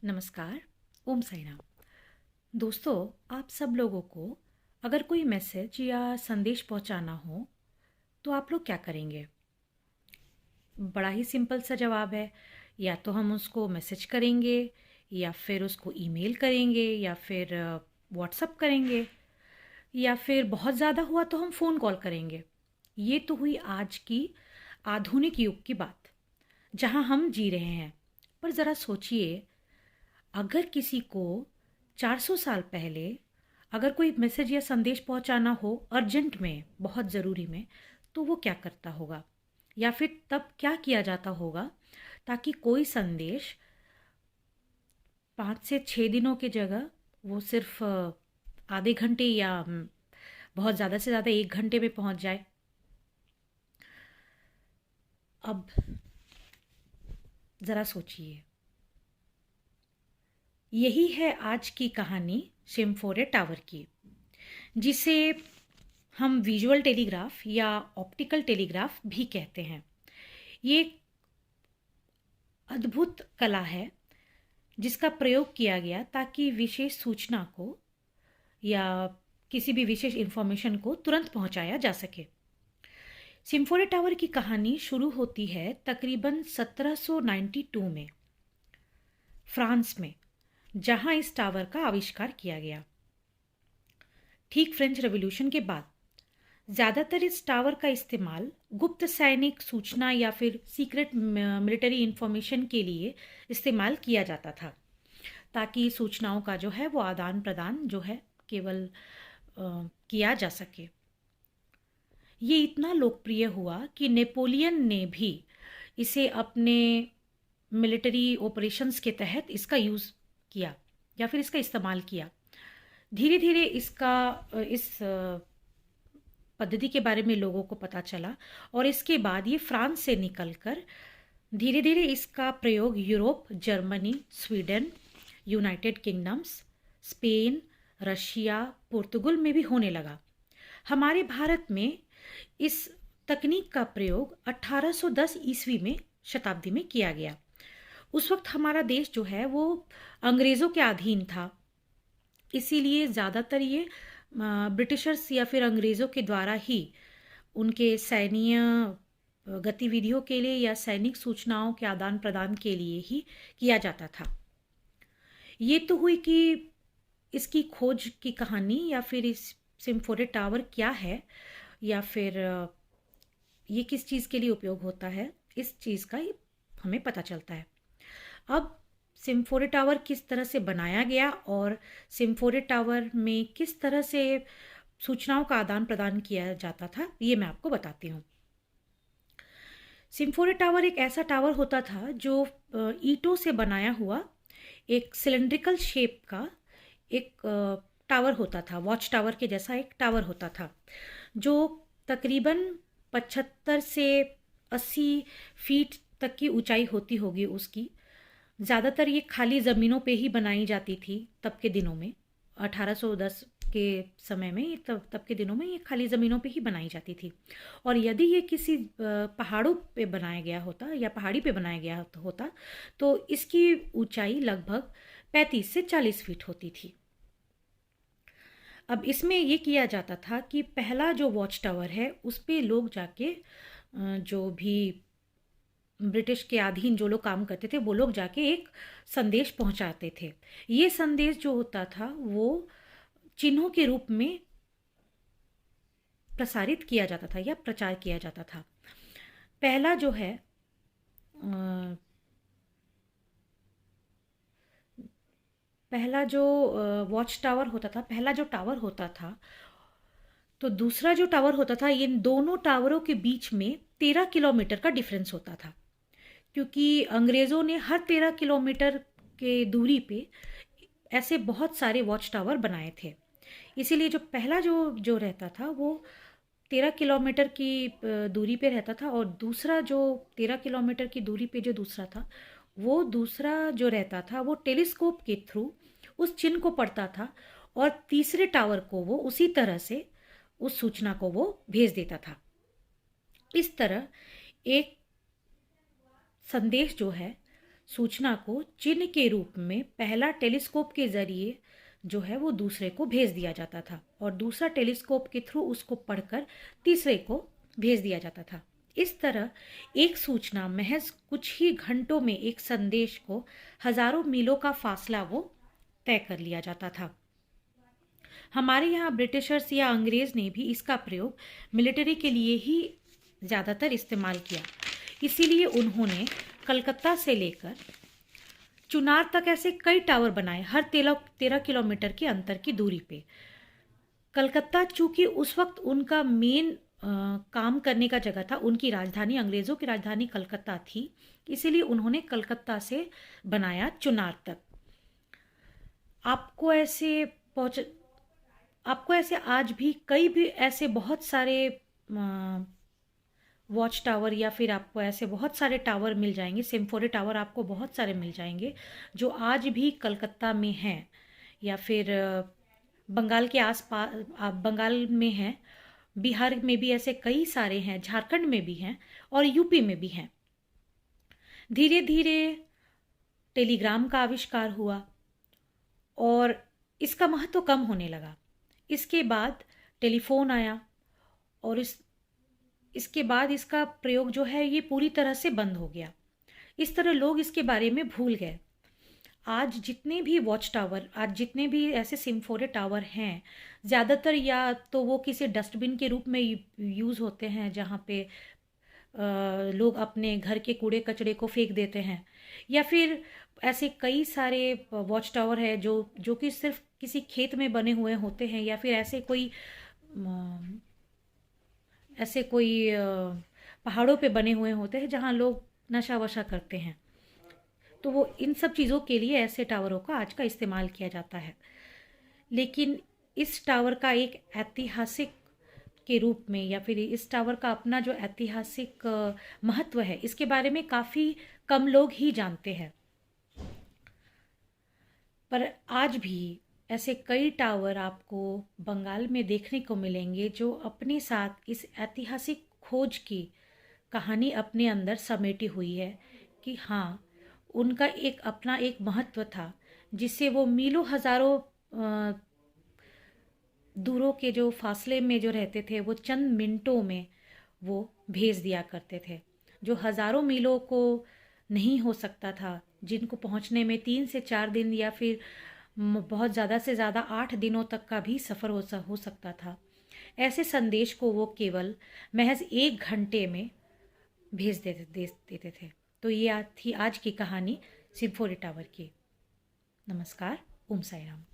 नमस्कार। ओम साई राम। दोस्तों, आप सब लोगों को अगर कोई मैसेज या संदेश पहुंचाना हो तो आप लोग क्या करेंगे? बड़ा ही सिंपल सा जवाब है। या तो हम उसको मैसेज करेंगे, या फिर उसको ईमेल करेंगे, या फिर व्हाट्सअप करेंगे, या फिर बहुत ज़्यादा हुआ तो हम फ़ोन कॉल करेंगे। ये तो हुई आज की आधुनिक युग की बात, जहाँ हम जी रहे हैं। पर ज़रा सोचिए, अगर किसी को 400 साल पहले अगर कोई मैसेज या संदेश पहुंचाना हो अर्जेंट में, बहुत ज़रूरी में, तो वो क्या करता होगा? या फिर तब क्या किया जाता होगा ताकि कोई संदेश 5 से 6 दिनों की जगह वो सिर्फ आधे घंटे या बहुत ज़्यादा से ज़्यादा 1 घंटे में पहुंच जाए? अब ज़रा सोचिए। यही है आज की कहानी सिम्फोरे टावर की, जिसे हम विजुअल टेलीग्राफ या ऑप्टिकल टेलीग्राफ भी कहते हैं। ये एक अद्भुत कला है जिसका प्रयोग किया गया ताकि विशेष सूचना को या किसी भी विशेष इंफॉर्मेशन को तुरंत पहुंचाया जा सके। सिम्फोनी टावर की कहानी शुरू होती है तकरीबन 1792 में फ्रांस में, जहां इस टावर का आविष्कार किया गया। ठीक फ्रेंच रेवोल्यूशन के बाद ज़्यादातर इस टावर का इस्तेमाल गुप्त सैनिक सूचना या फिर सीक्रेट मिलिट्री इंफॉर्मेशन के लिए इस्तेमाल किया जाता था, ताकि सूचनाओं का जो है वो आदान प्रदान जो है केवल किया जा सके। ये इतना लोकप्रिय हुआ कि नेपोलियन ने भी इसे अपने मिलिट्री ऑपरेशंस के तहत इसका यूज़ किया या फिर इसका इस्तेमाल किया। धीरे धीरे इस पद्धति के बारे में लोगों को पता चला, और इसके बाद ये फ्रांस से निकलकर धीरे धीरे इसका प्रयोग Europe, Germany, Sweden, United Kingdoms, Spain, Russia, पुर्तगाल में भी होने लगा। हमारे भारत में इस तकनीक का प्रयोग 1810 ईस्वी में शताब्दी में किया गया। उस वक्त हमारा देश जो है वो अंग्रेज़ों के अधीन था, इसीलिए ज़्यादातर ये ब्रिटिशर्स या फिर अंग्रेज़ों के द्वारा ही उनके सैन्य गतिविधियों के लिए या सैनिक सूचनाओं के आदान प्रदान के लिए ही किया जाता था। ये तो हुई कि इसकी खोज की कहानी, या फिर इस सिम्फोनी टावर क्या है, या फिर ये किस चीज़ के लिए उपयोग होता है, इस चीज़ का हमें पता चलता है। अब सिम्फोनी टावर किस तरह से बनाया गया और सिम्फोनी टावर में किस तरह से सूचनाओं का आदान प्रदान किया जाता था, ये मैं आपको बताती हूँ। सिम्फोनी टावर एक ऐसा टावर होता था जो ईंटों से बनाया हुआ एक सिलेंड्रिकल शेप का एक टावर होता था। वॉच टावर के जैसा एक टावर होता था, जो तकरीबन 75 से 80 फीट तक की ऊंचाई होती होगी उसकी। ज़्यादातर ये खाली ज़मीनों पे ही बनाई जाती थी तब के दिनों में। 1810 के समय में, तब के दिनों में ये खाली ज़मीनों पे ही बनाई जाती थी। और यदि ये किसी पहाड़ों पे बनाया गया होता या पहाड़ी पे बनाया गया होता तो इसकी ऊंचाई लगभग 35 से 40 फीट होती थी। अब इसमें ये किया जाता था कि पहला जो वॉच टावर है उस पे लोग जाके जो भी ब्रिटिश के अधीन जो लोग काम करते थे वो लोग जाके एक संदेश पहुंचाते थे। ये संदेश जो होता था वो चिन्हों के रूप में प्रसारित किया जाता था या प्रचार किया जाता था। पहला जो है पहला जो वॉच टावर होता था, पहला जो टावर होता था, तो दूसरा जो टावर होता था, इन दोनों टावरों के बीच में 13 किलोमीटर का डिफरेंस होता था, क्योंकि अंग्रेज़ों ने हर 13 किलोमीटर के दूरी पे ऐसे बहुत सारे वॉच टावर बनाए थे। इसीलिए जो पहला जो जो रहता था वो 13 किलोमीटर की दूरी पे रहता था, और दूसरा जो 13 किलोमीटर की दूरी पे जो दूसरा था, वो दूसरा जो रहता था वो टेलीस्कोप के थ्रू उस चिन्ह को पढ़ता था, और तीसरे टावर को वो उसी तरह से उस सूचना को वो भेज देता था। इस तरह एक संदेश जो है सूचना को चिन्ह के रूप में पहला टेलीस्कोप के जरिए जो है वो दूसरे को भेज दिया जाता था और दूसरा टेलीस्कोप के थ्रू उसको पढ़कर तीसरे को भेज दिया जाता था। इस तरह एक सूचना महज कुछ ही घंटों में एक संदेश को हजारों मीलों का फासला वो तय कर लिया जाता था। हमारे यहाँ ब्रिटिशर्स या अंग्रेज ने भी इसका प्रयोग मिलिट्री के लिए ही ज़्यादातर इस्तेमाल किया। इसीलिए उन्होंने कलकत्ता से लेकर चुनार तक ऐसे कई टावर बनाए, हर 13 किलोमीटर के अंतर की दूरी पे। कलकत्ता चूंकि उस वक्त उनका मेन काम करने का जगह था, उनकी राजधानी, अंग्रेज़ों की राजधानी कलकत्ता थी, इसीलिए उन्होंने कलकत्ता से बनाया चुनार तक। आपको ऐसे पहुँच आपको ऐसे आज भी कई भी ऐसे बहुत सारे वॉच टावर या फिर आपको ऐसे बहुत सारे टावर मिल जाएंगे, सिम्फोनी टावर आपको बहुत सारे मिल जाएंगे जो आज भी कलकत्ता में हैं या फिर बंगाल के आसपास, बंगाल में हैं, बिहार में भी ऐसे कई सारे हैं, झारखंड में भी हैं और यूपी में भी हैं। धीरे धीरे टेलीग्राम का आविष्कार हुआ और इसका महत्व कम होने लगा। इसके बाद टेलीफोन आया और इसके बाद इसका प्रयोग जो है ये पूरी तरह से बंद हो गया। इस तरह लोग इसके बारे में भूल गए। आज जितने भी वॉच टावर, आज जितने भी ऐसे सिम्फोनी टावर हैं, ज़्यादातर या तो वो किसी डस्टबिन के रूप में यूज़ होते हैं जहाँ पे लोग अपने घर के कूड़े कचरे को फेंक देते हैं, या फिर ऐसे कई सारे वॉच टावर है जो कि सिर्फ किसी खेत में बने हुए होते हैं, या फिर ऐसे कोई पहाड़ों पे बने हुए होते हैं जहाँ लोग नशा वशा करते हैं। तो वो इन सब चीज़ों के लिए ऐसे टावरों का आज का इस्तेमाल किया जाता है। लेकिन इस टावर का एक ऐतिहासिक के रूप में या फिर इस टावर का अपना जो ऐतिहासिक महत्व है, इसके बारे में काफ़ी कम लोग ही जानते हैं। पर आज भी ऐसे कई टावर आपको बंगाल में देखने को मिलेंगे जो अपने साथ इस ऐतिहासिक खोज की कहानी अपने अंदर समेटी हुई है कि हाँ, उनका एक अपना एक महत्व था जिससे वो मीलों हजारों दूरों के जो फासले में जो रहते थे वो चंद मिनटों में वो भेज दिया करते थे, जो हजारों मीलों को नहीं हो सकता था, जिनको पहुंचने में 3 से 4 दिन या फिर बहुत ज़्यादा से ज़्यादा 8 दिनों तक का भी सफ़र हो सकता था। ऐसे संदेश को वो केवल महज 1 घंटे में भेज देते थे। तो ये थी आज की कहानी सिम्फोनी टावर की। नमस्कार। ओम साई राम।